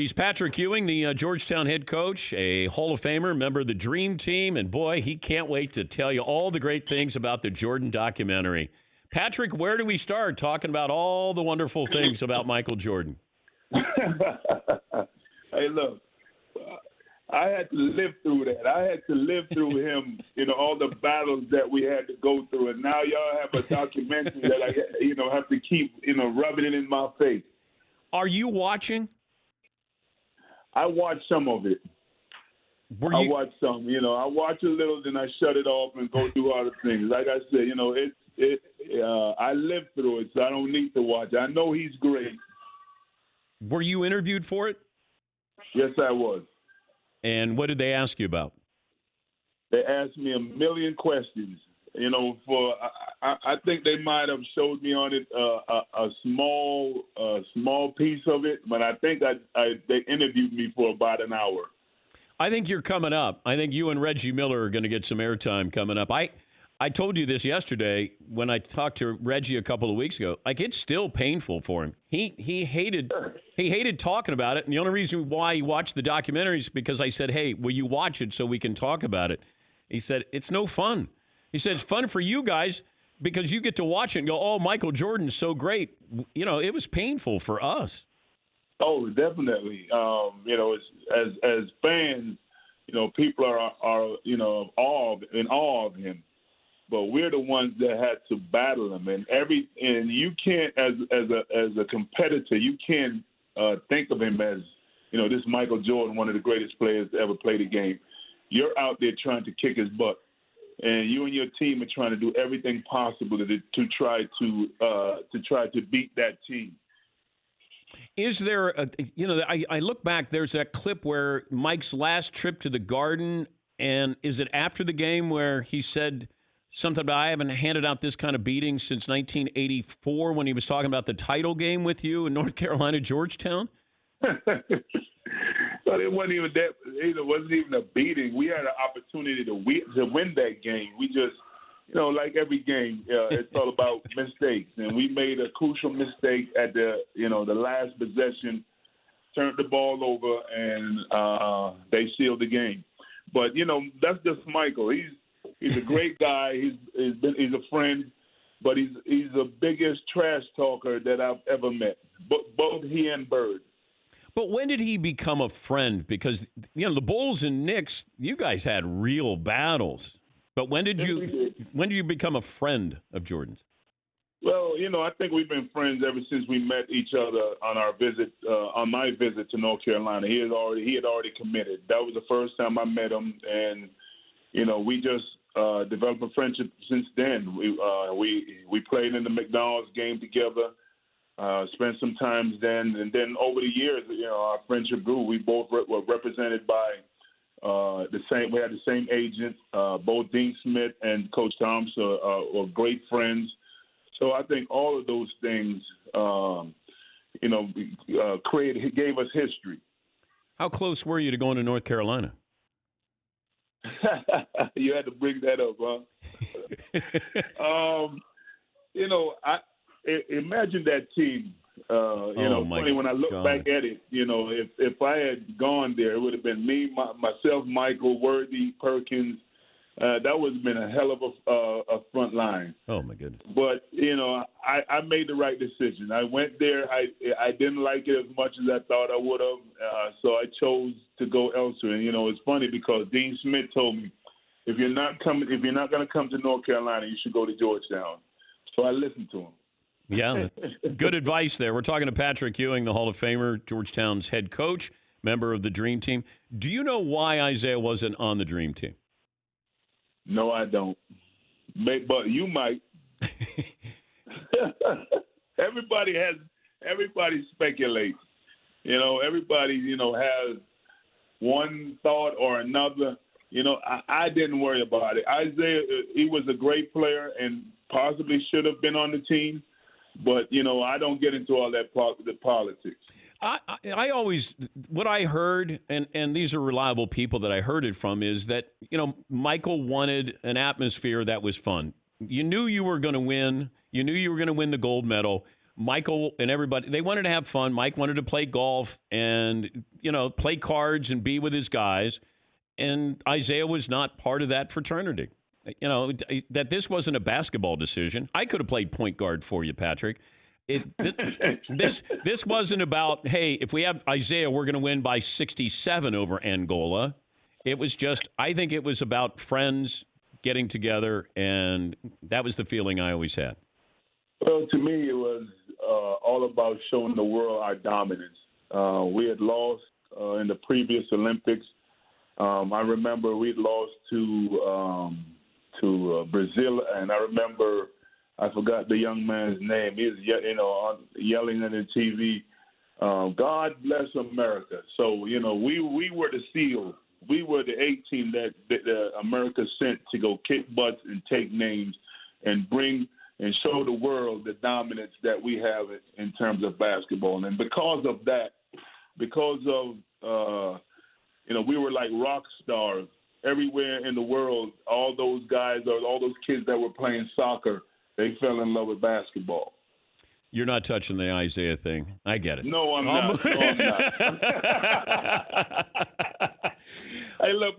He's Patrick Ewing, the Georgetown head coach, a Hall of Famer, member of the Dream Team, and boy, he can't wait to tell you all the great things about the Jordan documentary. Patrick, where do we start talking about all the wonderful things about Michael Jordan? Hey, look, I had to live through that. I had to live through him, all the battles that we had to go through. And now y'all have a documentary that I, have to keep, rubbing it in my face. Are you watching? I watched some of it. I watched some. I watch a little, then I shut it off and go do other things. Like I said, I lived through it, so I don't need to watch it. I know he's great. Were you interviewed for it? Yes, I was. And what did they ask you about? They asked me a million questions. I think they might have showed me on it a small piece of it, but I think they interviewed me for about an hour. I think you're coming up. I think you and Reggie Miller are going to get some airtime coming up. I told you this yesterday when I talked to Reggie a couple of weeks ago. Like, it's still painful for him. He hated talking about it, and the only reason why he watched the documentary is because I said, "Hey, will you watch it so we can talk about it?" He said, "It's no fun." He said, "It's fun for you guys because you get to watch it and go, oh, Michael Jordan's so great." It was painful for us. Oh, definitely. As fans, people are in awe of him. But we're the ones that had to battle him, and you can't, as a competitor, you can't think of him as, this Michael Jordan, one of the greatest players to ever play the game. You're out there trying to kick his butt, and you and your team are trying to do everything possible to try to beat that team. Is there I look back, there's that clip where Mike's last trip to the Garden, and is it after the game where he said something about, I haven't handed out this kind of beating since 1984, when he was talking about the title game with you in North Carolina, Georgetown? But it wasn't even that. It wasn't even a beating. We had an opportunity to win that game. We just, like every game, it's all about mistakes. And we made a crucial mistake at the last possession, turned the ball over, and they sealed the game. But that's just Michael. He's a great guy. He's a friend, but he's the biggest trash talker that I've ever met. Both he and Bird. But when did he become a friend? Because the Bulls and Knicks, you guys had real battles. But when did you become a friend of Jordan's? Well, I think we've been friends ever since we met each other on our visit, on my visit to North Carolina. He had already committed. That was the first time I met him, and we just developed a friendship since then. We played in the McDonald's game together, spent some time then, and then over the years, our friendship grew. We both were represented by we had the same agent. Both Dean Smith and Coach Thompson were great friends. So I think all of those things, gave us history. How close were you to going to North Carolina? You had to bring that up, huh? Imagine that team. Funny when I look back at it. If I had gone there, it would have been me, myself, Michael, Worthy, Perkins. That would have been a hell of a front line. Oh my goodness! But I made the right decision. I went there. I didn't like it as much as I thought I would have, so I chose to go elsewhere. And it's funny because Dean Smith told me, if you're not going to come to North Carolina, you should go to Georgetown. So I listened to him. Yeah, good advice there. We're talking to Patrick Ewing, the Hall of Famer, Georgetown's head coach, member of the Dream Team. Do you know why Isaiah wasn't on the Dream Team? No, I don't. But you might. Everybody speculates. Everybody, has one thought or another. I didn't worry about it. Isaiah, he was a great player and possibly should have been on the team. But, I don't get into all that the politics. I always, what I heard, and these are reliable people that I heard it from, is that, Michael wanted an atmosphere that was fun. You knew you were going to win. You knew you were going to win the gold medal. Michael and everybody, they wanted to have fun. Mike wanted to play golf and, play cards and be with his guys. And Isaiah was not part of that fraternity. That this wasn't a basketball decision. I could have played point guard for you, Patrick. This wasn't about, hey, if we have Isaiah, we're going to win by 67 over Angola. It was just, I think it was about friends getting together, and that was the feeling I always had. Well, to me, it was all about showing the world our dominance. We had lost in the previous Olympics. I remember we'd lost to Brazil, and I remember I forgot the young man's name. He was yelling on the TV, "God bless America." So we were the SEAL. We were the 18 that America sent to go kick butts and take names and bring and show the world the dominance that we have in terms of basketball. And because of that, we were like rock stars everywhere in the world. All those guys, or all those kids that were playing soccer, they fell in love with basketball. You're not touching the Isaiah thing. I get it. No, I'm not. Hey, look,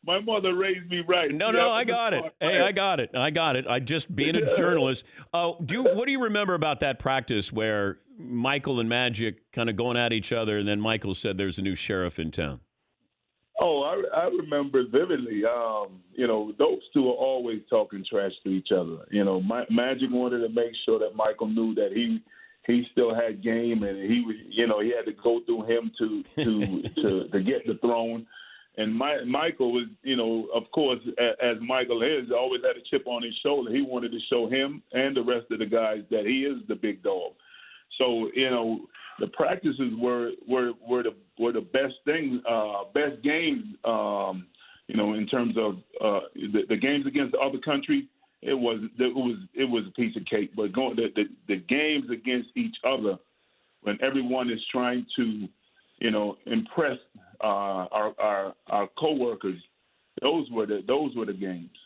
my mother raised me right. No, I got it. Hey, I got it. I just being a journalist. What do you remember about that practice where Michael and Magic kind of going at each other, and then Michael said there's a new sheriff in town? Oh, I remember vividly. Those two are always talking trash to each other. Magic wanted to make sure that Michael knew that he still had game, and he was, he had to go through him to get the throne. And Michael was, of course, as Michael is, always had a chip on his shoulder. He wanted to show him and the rest of the guys that he is the big dog. So, the practices were the best thing, best games. In terms of the games against the other country, it was a piece of cake. But the games against each other, when everyone is trying to, impress our coworkers, those were the games.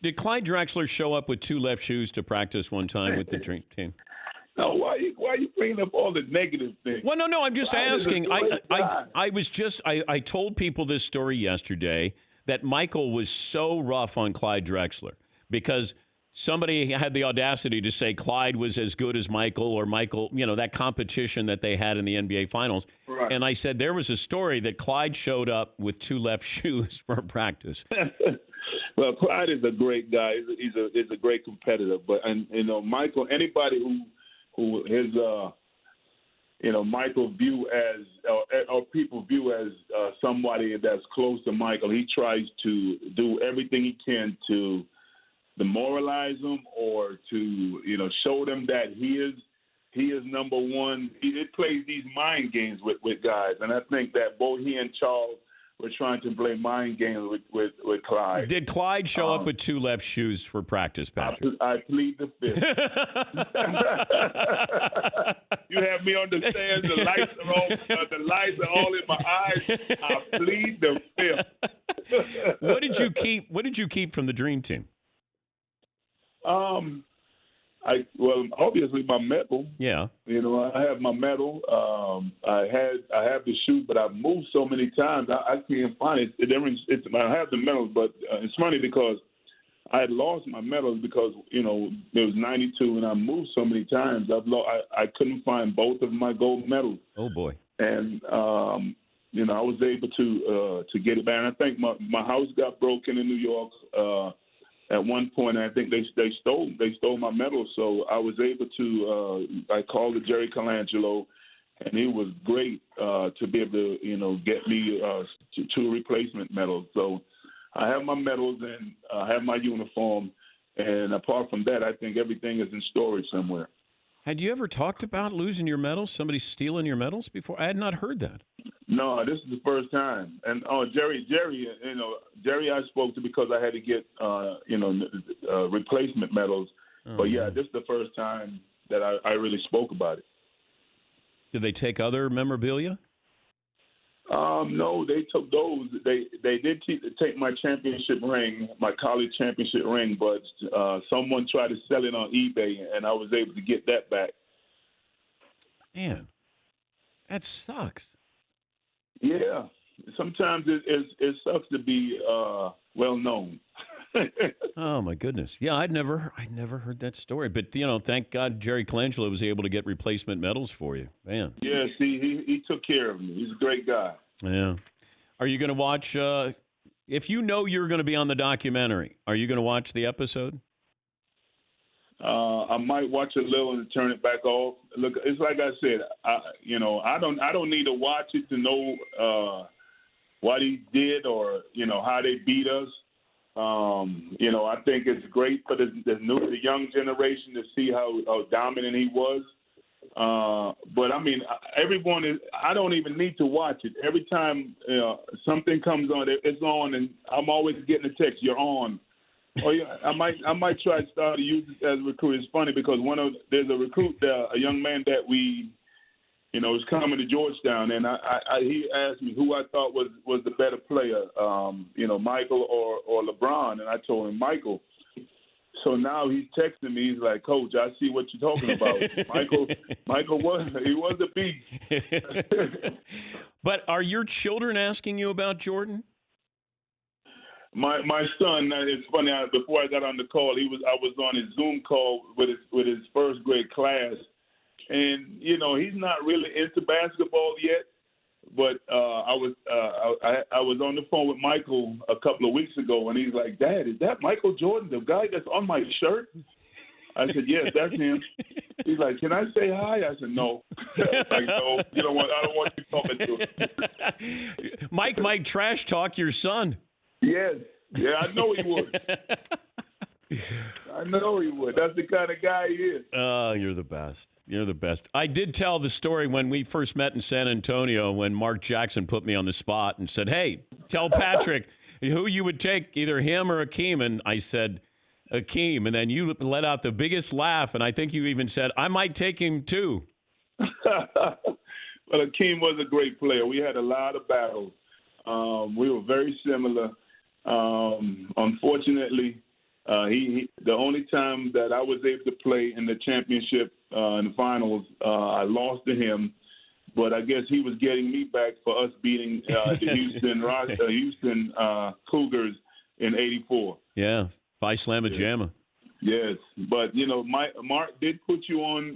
Did Clyde Drexler show up with two left shoes to practice one time with the dream team? No, why are you bringing up all the negative things? Well, no, I'm just asking. I told people this story yesterday that Michael was so rough on Clyde Drexler because somebody had the audacity to say Clyde was as good as Michael, or Michael, that competition that they had in the NBA Finals. Right. And I said there was a story that Clyde showed up with two left shoes for practice. Well, Clyde is a great guy. He's a great competitor. But Michael, anybody who his Michael view as or people view as somebody that's close to Michael, he tries to do everything he can to demoralize them or to show them that he is number one. He plays these mind games with guys, and I think that both he and Charles were trying to play mind games with Clyde. Did Clyde show up with two left shoes for practice, Patrick? I plead the fifth. You have me on the stairs. The lights are all in my eyes. I plead the fifth. What did you keep from the Dream Team? Obviously my medal. Yeah. I have my medal. I have the shoe, but I've moved so many times I can't find it. I have the medal, but it's funny because I had lost my medals because it was 92, and I moved so many times. I couldn't find both of my gold medals. Oh boy. And I was able to get it back. And I think my house got broken in New York. At one point, I think they stole my medal, so I was able to. I called Jerry Colangelo, and he was great to be able to get me two replacement medals. So I have my medals and I have my uniform, and apart from that, I think everything is in storage somewhere. Had you ever talked about losing your medals? Somebody stealing your medals before? I had not heard that. No, this is the first time. And Jerry, I spoke to because I had to get, replacement medals. Oh, but yeah, this is the first time that I really spoke about it. Did they take other memorabilia? No, they took those. They did take my championship ring, my college championship ring, but someone tried to sell it on eBay, and I was able to get that back. Man, that sucks. Yeah, sometimes it sucks to be well known. Oh my goodness. Yeah, I'd never heard that story. But thank God Jerry Colangelo was able to get replacement medals for you. Man. Yeah, see, he took care of me. He's a great guy. Yeah. Are you going to watch? If you know you're going to be on the documentary, are you going to watch the episode? I might watch a little and turn it back off. Look, it's like I said. I don't need to watch it to know what he did or how they beat us. I think it's great for the young generation to see how dominant he was. But I mean, everyone is. I don't even need to watch it. Every time something comes on, it's on, and I'm always getting a text. You're on. Or I might try to start to use it as a recruit. It's funny because there's a recruit there, a young man that we, is coming to Georgetown, and he asked me who I thought was the better player, Michael or LeBron, and I told him Michael. So now he's texting me. He's like, Coach, I see what you're talking about. Michael was a beast. But are your children asking you about Jordan? My son, it's funny. Before I got on the call, I was on his Zoom call with his first grade class, and he's not really into basketball yet. But I was on the phone with Michael a couple of weeks ago, and he's like, "Dad, is that Michael Jordan, the guy that's on my shirt?" I said, "Yes, that's him." He's like, "Can I say hi?" I said, "No." Like, no, I don't want you talking to him. Mike might trash talk your son. Yes. Yeah, I know he would. I know he would. That's the kind of guy he is. Oh, you're the best. You're the best. I did tell the story when we first met in San Antonio when Mark Jackson put me on the spot and said, "Hey, tell Patrick who you would take, either him or Akeem." And I said, Akeem. And then you let out the biggest laugh. And I think you even said, "I might take him too." Well, Akeem was a great player. We had a lot of battles. We were very similar. Unfortunately, the only time that I was able to play in the championship in the finals, I lost to him. But I guess he was getting me back for us beating the Houston Cougars in '84. Yeah, Phi Slamma Jamma. Yes, but Mark did put you on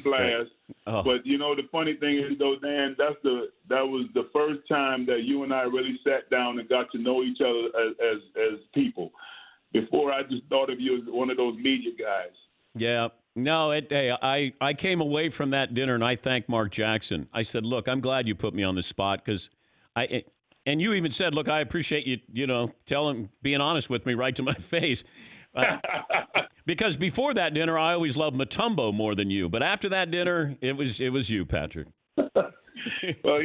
blast. Oh. But the funny thing is, though, Dan, that was the first time that you and I really sat down and got to know each other as people. Before, I just thought of you as one of those media guys. Yeah. No, I came away from that dinner and I thanked Mark Jackson. I said, "Look, I'm glad you put me on the spot because and you even said, look, I appreciate you, being honest with me right to my face." Because before that dinner, I always loved Mutombo more than you. But after that dinner, it was you, Patrick. Well,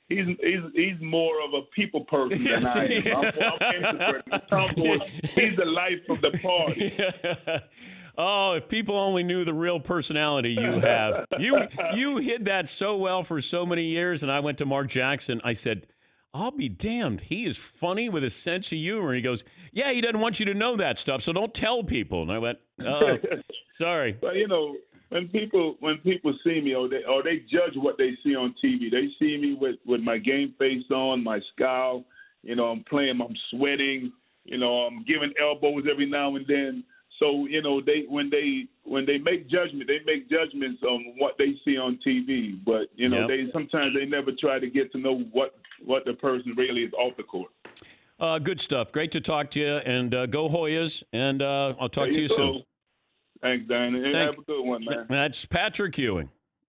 he's more of a people person than I am. I'm introverted. He's the life of the party. Oh, if people only knew the real personality you have. You hid that so well for so many years. And I went to Mark Jackson. I said, "I'll be damned. He is funny with a sense of humor." And he goes, "Yeah, he doesn't want you to know that stuff, so don't tell people." And I went, "Oh, sorry." But when people see me or they judge what they see on TV, they see me with my game face on, my scowl. I'm playing, I'm sweating. I'm giving elbows every now and then. So when they make judgment, they make judgments on what they see on TV. But they sometimes they never try to get to know what the person really is off the court. Good stuff. Great to talk to you. And go Hoyas. And I'll talk to you soon. Thanks, Dan. Have a good one, man. That's Patrick Ewing.